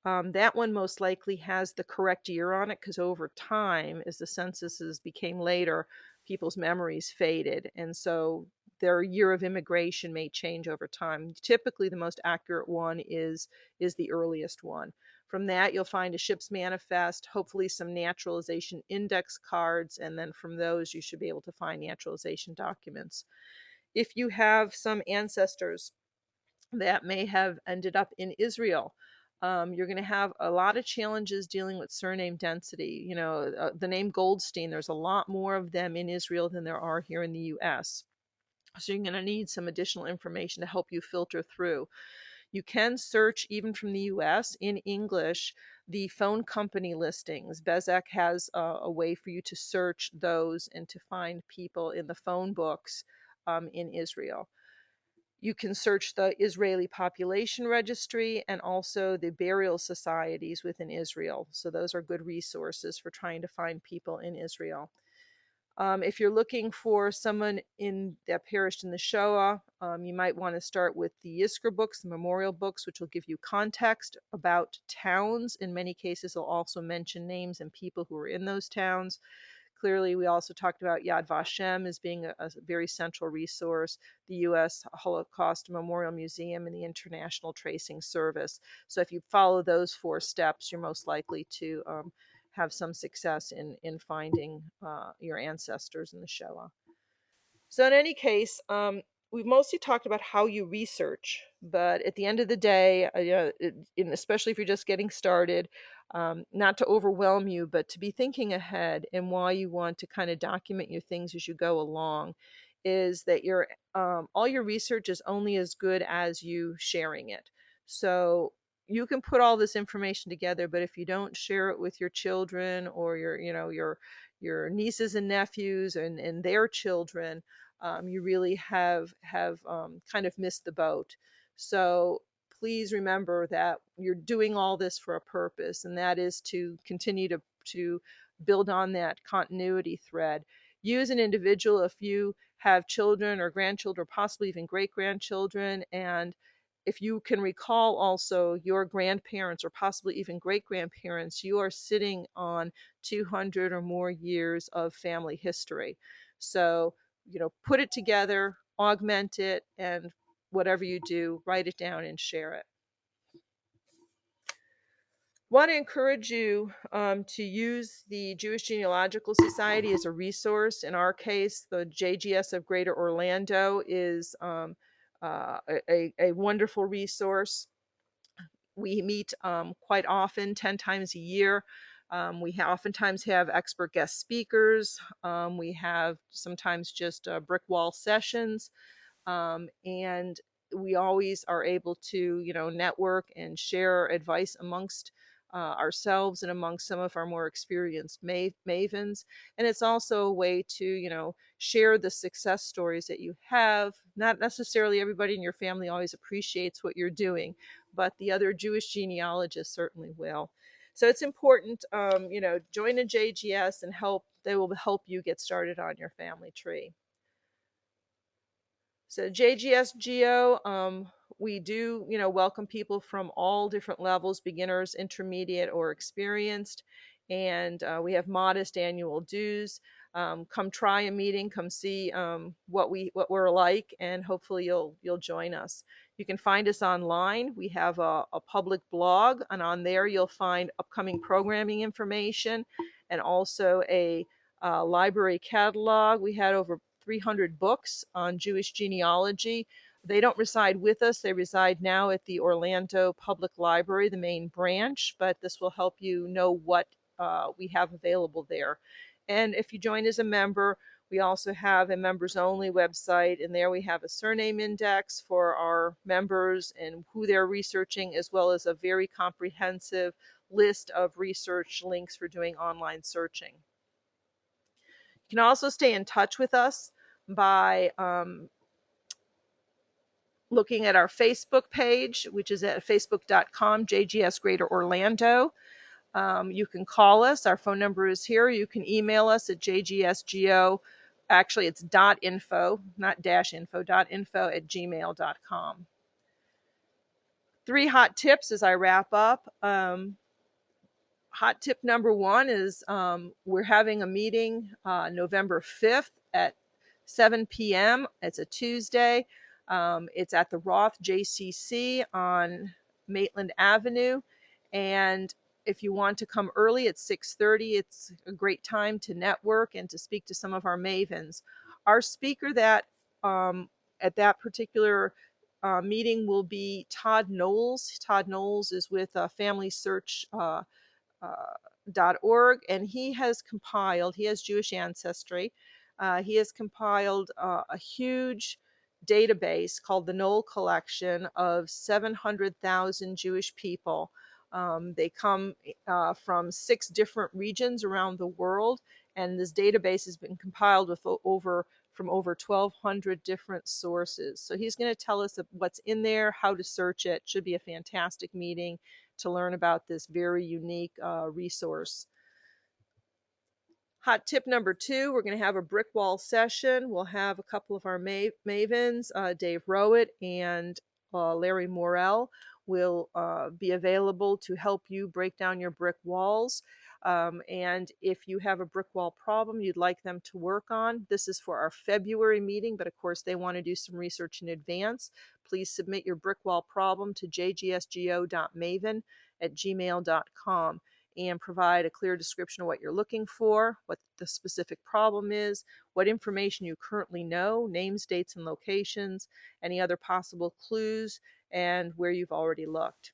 That one most likely has the correct year on it, because over time, as the censuses became later, people's memories faded. And so their year of immigration may change over time. Typically, the most accurate one is the earliest one. From that, you'll find a ship's manifest, hopefully some naturalization index cards, and then from those, you should be able to find naturalization documents. If you have some ancestors that may have ended up in Israel, you're going to have a lot of challenges dealing with surname density. The name Goldstein, there's a lot more of them in Israel than there are here in the US. So you're going to need some additional information to help you filter through. You can search even from the US in English the phone company listings. Bezek has a way for you to search those and to find people in the phone books in Israel. You can search the Israeli Population Registry and also the burial societies within Israel. So those are good resources for trying to find people in Israel. If you're looking for someone that perished in the Shoah, you might want to start with the Yizkor books, the memorial books, which will give you context about towns. In many cases, they'll also mention names and people who were in those towns. Clearly, we also talked about Yad Vashem as being a very central resource, the U.S. Holocaust Memorial Museum, and the International Tracing Service. So if you follow those 4 steps, you're most likely to have some success in finding your ancestors in the Shoah. So in any case, we've mostly talked about how you research, but at the end of the day, especially if you're just getting started, not to overwhelm you, but to be thinking ahead and why you want to kind of document your things as you go along, is that all your research is only as good as you sharing it. So you can put all this information together, but if you don't share it with your children or your nieces and nephews and their children, you really have kind of missed the boat. So please remember that you're doing all this for a purpose, and that is to continue to build on that continuity thread. You as an individual, if you have children or grandchildren, or possibly even great grandchildren, and if you can recall also your grandparents or possibly even great grandparents, you are sitting on 200 or more years of family history. So, put it together, augment it, and whatever you do, write it down and share it. Want to encourage you to use the Jewish Genealogical Society as a resource. In our case, the JGS of Greater Orlando is a wonderful resource. We meet quite often, 10 times a year. We oftentimes have expert guest speakers. We have sometimes just brick wall sessions. And we always are able to, network and share advice amongst ourselves and amongst some of our more experienced mavens. And it's also a way to, share the success stories that you have. Not necessarily everybody in your family always appreciates what you're doing, but the other Jewish genealogists certainly will. So it's important, join a JGS and they will help you get started on your family tree. So JGSGO, we do, welcome people from all different levels, beginners, intermediate, or experienced. And we have modest annual dues. Come try a meeting, come see what we're like, and hopefully you'll join us. You can find us online. We have a public blog, and on there you'll find upcoming programming information and also a library catalog. We had over 300 books on Jewish genealogy. They don't reside with us. They reside now at the Orlando Public Library, the main branch, but this will help you know what we have available there. And if you join as a member, We also have a members only website, and there we have a surname index for our members and who they're researching, as well as a very comprehensive list of research links for doing online searching. You can also stay in touch with us by looking at our Facebook page, which is at facebook.com, JGS Greater Orlando. You can call us. Our phone number is here. You can email us at JGSGO. Actually, it's .info, not -info, .info at gmail.com. 3 hot tips as I wrap up. Hot tip number 1 is we're having a meeting November 5th at 7 p.m. It's a Tuesday. It's at the Roth JCC on Maitland Avenue. And if you want to come early at 6:30, it's a great time to network and to speak to some of our mavens. Our speaker at that particular meeting will be Todd Knowles. Todd Knowles is with Family Search .org, and he has Jewish ancestry. He has compiled a huge database called the Knoll Collection of 700,000 Jewish people. They come from 6 different regions around the world, and this database has been compiled with over 1,200 different sources. So he's going to tell us what's in there, how to search it. Should be a fantastic meeting to learn about this very unique resource. Hot tip number 2, we're going to have a brick wall session. We'll have a couple of our mavens, Dave Rowett and Larry Morell, will be available to help you break down your brick walls. And if you have a brick wall problem you'd like them to work on, this is for our February meeting, but of course they want to do some research in advance. Please submit your brick wall problem to jgsgo.maven@gmail.com and provide a clear description of what you're looking for, what the specific problem is, what information you currently know, names, dates, and locations, any other possible clues, and where you've already looked.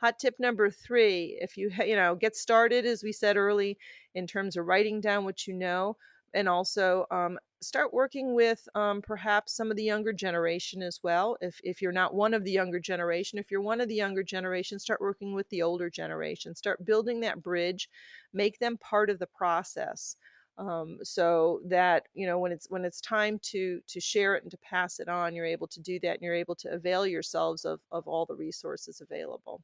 Hot tip number 3, if you get started, as we said early, in terms of writing down what you know, and also start working with perhaps some of the younger generation as well. If you're not one of the younger generation, if you're one of the younger generation, start working with the older generation. Start building that bridge, make them part of the process. So that when it's time to share it and to pass it on, you're able to do that, and you're able to avail yourselves of all the resources available.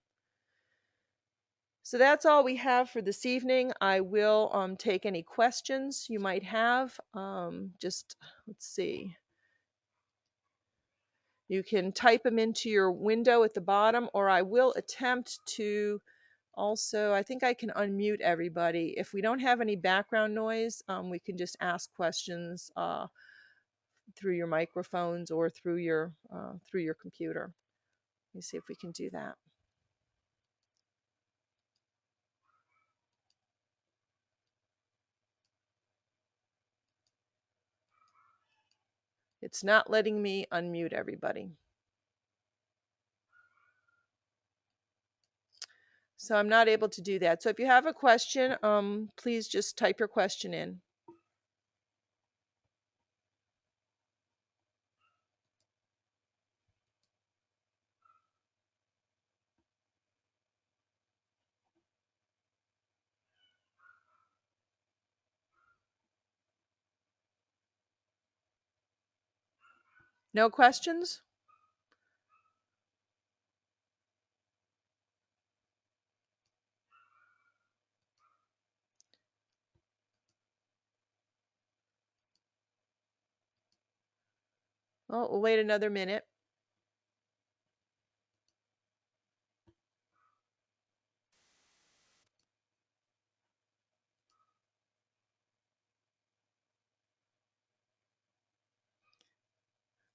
So that's all we have for this evening. I will take any questions you might have. Just let's see. You can type them into your window at the bottom, or I will attempt to also, I think I can unmute everybody. If we don't have any background noise, we can just ask questions through your microphones or through your computer. Let me see if we can do that. It's not letting me unmute everybody. So I'm not able to do that. So if you have a question, please just type your question in. No questions? Oh, we'll wait another minute.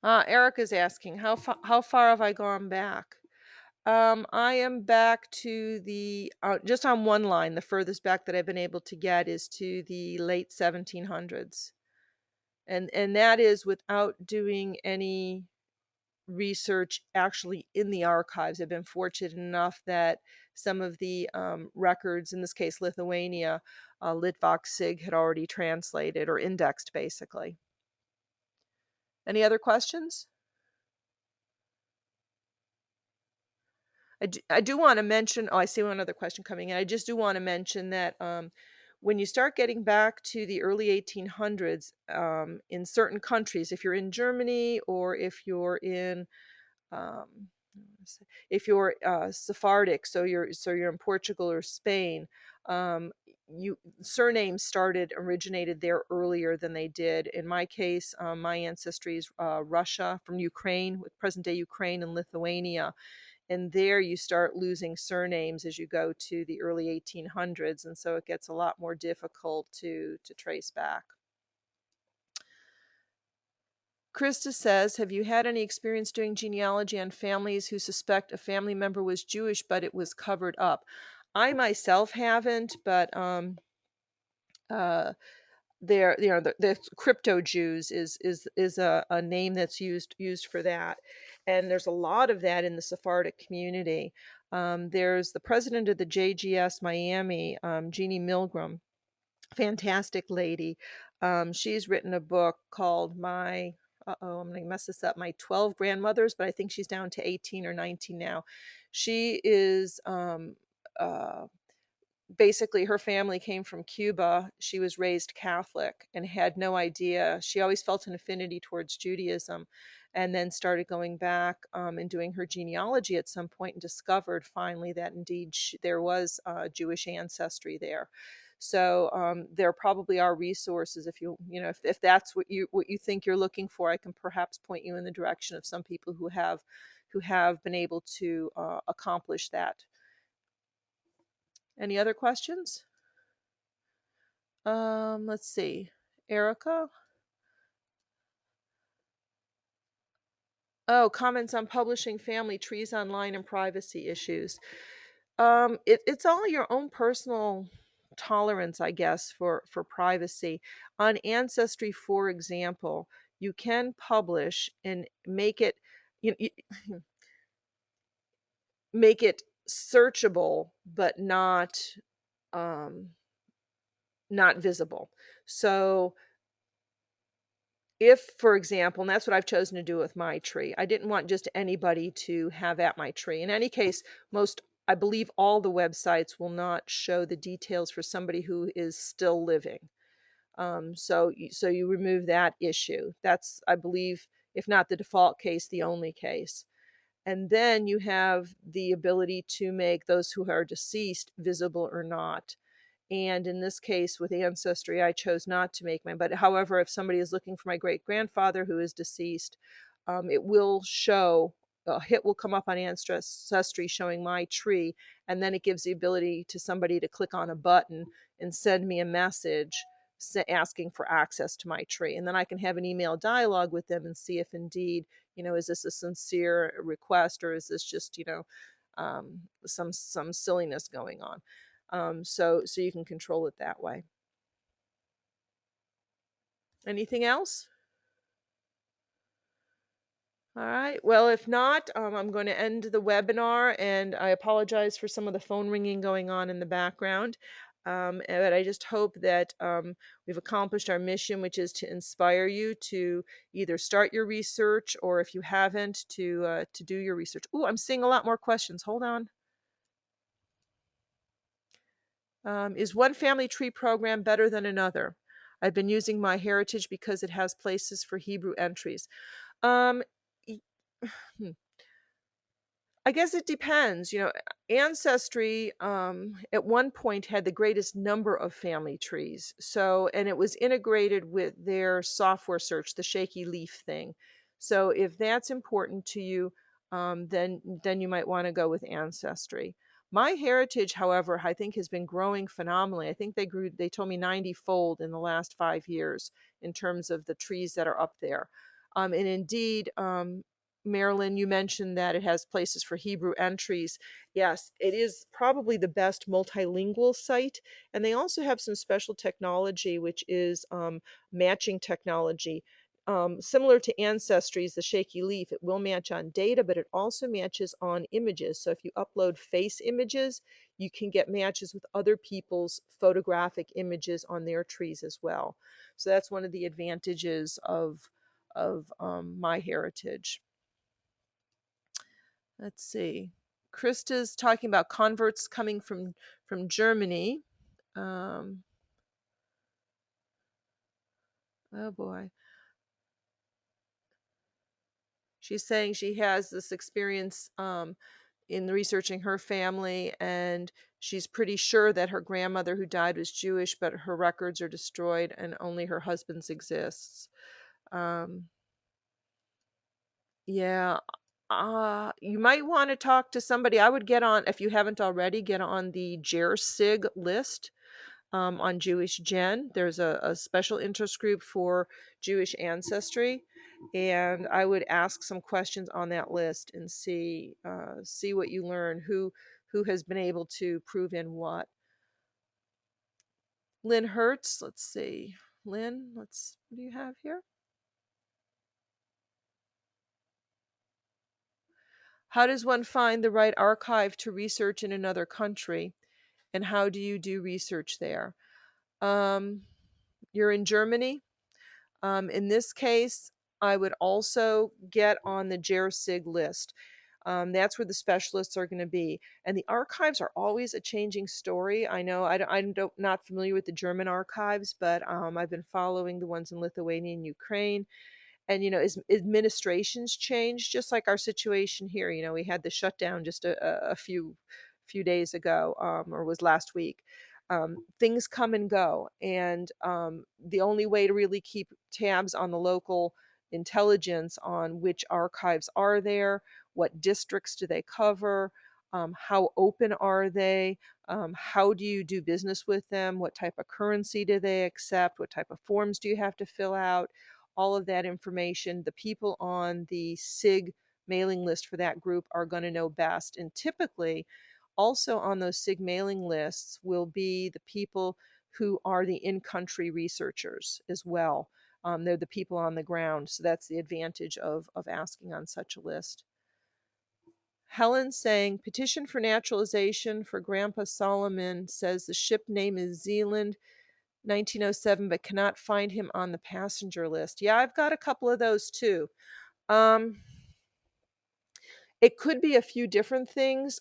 Erica's asking, how far have I gone back? I am back to the just on one line. The furthest back that I've been able to get is to the late 1700s, and that is without doing any research actually in the archives. I've been fortunate enough that some of the records, in this case Lithuania, Litvak Sig had already translated or indexed, basically. Any other questions? I do want to mention, oh, I see one other question coming in. I just do want to mention that when you start getting back to the early 1800s, in certain countries, if you're in Germany or um, if you're Sephardic, so you're in Portugal or Spain, um, you surnames originated there earlier than they did. In my case, my ancestry is Russia, from Ukraine, with present-day Ukraine and Lithuania, and there you start losing surnames as you go to the early 1800s, and so it gets a lot more difficult to trace back. Krista says, have you had any experience doing genealogy on families who suspect a family member was Jewish but it was covered up? I myself haven't, but uh, the crypto Jews is a name that's used for that, and there's a lot of that in the Sephardic community. There's the president of the JGS Miami, Jeannie Milgram, fantastic lady. She's written a book called I'm going to mess this up, My 12 Grandmothers, but I think she's down to 18 or 19 now. She is uh, basically, her family came from Cuba. She was raised Catholic and had no idea. She always felt an affinity towards Judaism, and then started going back and doing her genealogy at some point, and discovered finally that indeed there was Jewish ancestry there. So there probably are resources if if that's what you think you're looking for. I can perhaps point you in the direction of some people who have been able to accomplish that. Any other questions? Let's see. Erica? Oh, comments on publishing family trees online and privacy issues. It's all your own personal tolerance, I guess, for privacy. On Ancestry, for example, you can publish and make it searchable, but um, not visible. So if, for example, and that's what I've chosen to do with my tree, I didn't want just anybody to have at my tree. In any case, I believe all the websites will not show the details for somebody who is still living. So you remove that issue. That's, I believe, if not the default case, the only case. And then you have the ability to make those who are deceased visible or not. And in this case, with Ancestry, I chose not to make mine. But however, if somebody is looking for my great grandfather who is deceased, it will show, a hit will come up on Ancestry showing my tree. And then it gives the ability to somebody to click on a button and send me a message asking for access to my tree. And then I can have an email dialogue with them and see if indeed, is this a sincere request, or is this just, some silliness going on. So you can control it that way. Anything else? All right. Well, if not, I'm going to end the webinar, and I apologize for some of the phone ringing going on in the background. But I just hope that we've accomplished our mission, which is to inspire you to either start your research, or if you haven't, to do your research. Oh, I'm seeing a lot more questions. Hold on. Is one family tree program better than another? I've been using MyHeritage because it has places for Hebrew entries. Um, hmm, I guess it depends. Ancestry at one point had the greatest number of family trees. And it was integrated with their software search, the shaky leaf thing. So if that's important to you, then you might want to go with Ancestry. MyHeritage, however, I think has been growing phenomenally. I think they told me 90-fold in the last 5 years in terms of the trees that are up there. And indeed, Marilyn, you mentioned that it has places for Hebrew entries. Yes, it is probably the best multilingual site. And they also have some special technology, which is matching technology. Similar to Ancestry's, the shaky leaf, it will match on data, but it also matches on images. So if you upload face images, you can get matches with other people's photographic images on their trees as well. So that's one of the advantages of MyHeritage. Let's see. Krista's talking about converts coming from Germany. Um, oh boy. She's saying she has this experience in researching her family, and she's pretty sure that her grandmother who died was Jewish, but her records are destroyed and only her husband's exists. Um, yeah, you might want to talk to somebody. I would get on, if you haven't already, get on the JGSG list on Jewish Gen. There's a special interest group for Jewish ancestry, and I would ask some questions on that list and see what you learn, who has been able to prove in what. Lynn Hertz, let's see. Lynn, what do you have here? How does one find the right archive to research in another country, and how do you do research there? Um, you're in Germany. In this case, I would also get on the JGSG list. That's where the specialists are going to be. And the archives are always a changing story. I know I'm not familiar with the German archives, but I've been following the ones in Lithuania and Ukraine. And as administrations change, just like our situation here, we had the shutdown just a few days ago, or was last week. Things come and go, and the only way to really keep tabs on the local intelligence on which archives are there, what districts do they cover, how open are they, how do you do business with them, what type of currency do they accept, what type of forms do you have to fill out, all of that information. The people on the SIG mailing list for that group are going to know best. And typically, also on those SIG mailing lists will be the people who are the in-country researchers as well. They're the people on the ground, so that's the advantage of asking on such a list. Helen saying, petition for naturalization for Grandpa Solomon, says the ship name is Zealand, 1907, but cannot find him on the passenger list. Yeah, I've got a couple of those too. Um, it could be a few different things.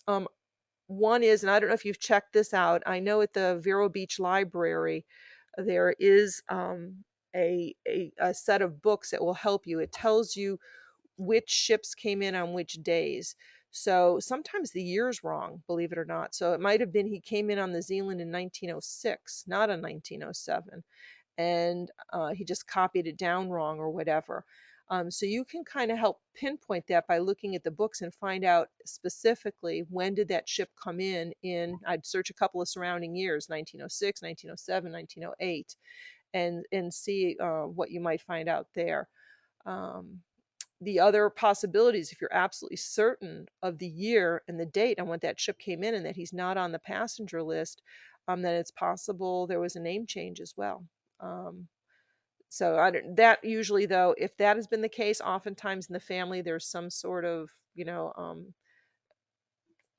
One is, and I don't know if you've checked this out, I know at the Vero Beach Library there is a set of books that will help you. It tells you which ships came in on which days. So sometimes the year's wrong, believe it or not. So it might have been he came in on the Zealand in 1906, not in 1907, and he just copied it down wrong or whatever. So you can kind of help pinpoint that by looking at the books and find out specifically when did that ship come in. I'd search a couple of surrounding years, 1906, 1907, 1908, and see what you might find out there. Um, the other possibilities, if you're absolutely certain of the year and the date on when that ship came in and that he's not on the passenger list, then it's possible there was a name change as well. Um, so that usually, though, if that has been the case, oftentimes in the family there's some sort of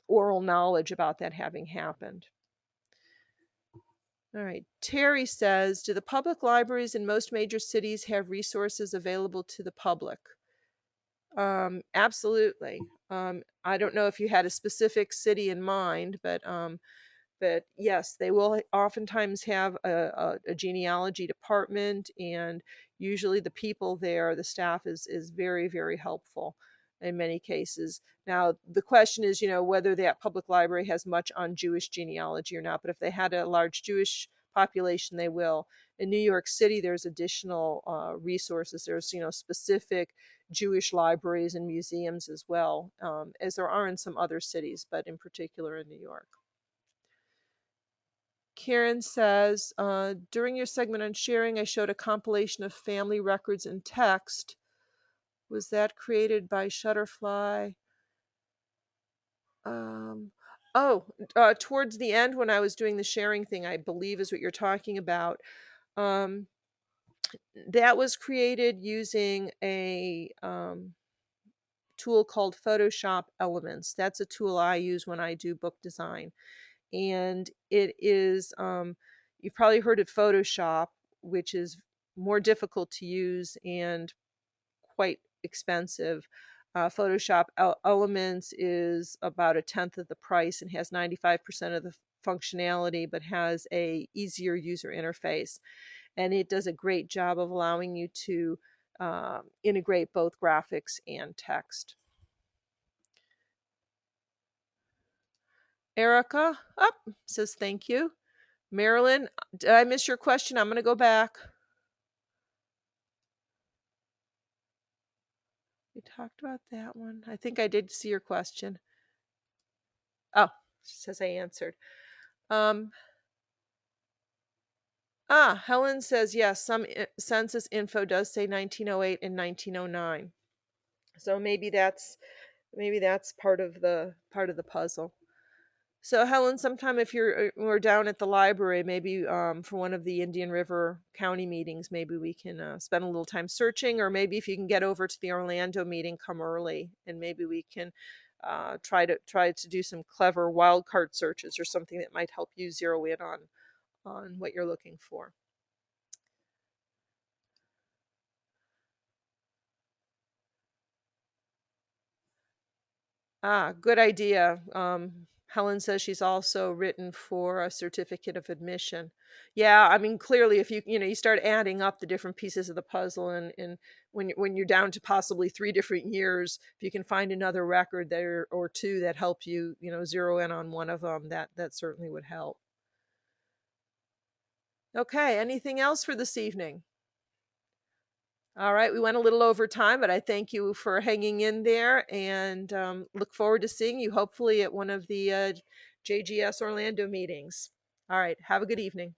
oral knowledge about that having happened. All right. Terry says, do the public libraries in most major cities have resources available to the public? Absolutely. I don't know if you had a specific city in mind, but yes, they will oftentimes have a genealogy department, and usually the people there, the staff is very, very helpful in many cases. Now, the question is, whether that public library has much on Jewish genealogy or not, but if they had a large Jewish population, they will. In New York City, there's additional resources. There's, specific Jewish libraries and museums as well, as there are in some other cities, but in particular in New York. Karen says, during your segment on sharing, I showed a compilation of family records in text. Was that created by Shutterfly? Towards the end when I was doing the sharing thing, I believe is what you're talking about. Um, That was created using a tool called Photoshop Elements. That's a tool I use when I do book design. And it is, you've probably heard of Photoshop, which is more difficult to use and quite expensive. Photoshop Elements is about a tenth of the price and has 95% of the functionality, but has a easier user interface. And it does a great job of allowing you to integrate both graphics and text. Erica up says thank you. Marilyn, did I miss your question? I'm going to go back. We talked about that one. I think I did see your question. Oh, she says I answered. Um, Helen says yes. Some census info does say 1908 and 1909. So maybe that's part of the puzzle. So Helen, sometime if we're down at the library, maybe for one of the Indian River County meetings, maybe we can spend a little time searching, or maybe if you can get over to the Orlando meeting, come early, and maybe we can try to do some clever wildcard searches or something that might help you zero in on what you're looking for. Good idea. Helen says she's also written for a certificate of admission. Yeah, I mean, clearly, if you start adding up the different pieces of the puzzle, and when you're down to possibly 3 different years, if you can find another record there or two that help you zero in on one of them, that certainly would help. Okay, anything else for this evening? All right, we went a little over time, but I thank you for hanging in there, and look forward to seeing you hopefully at one of the JGS Orlando meetings. All right, have a good evening.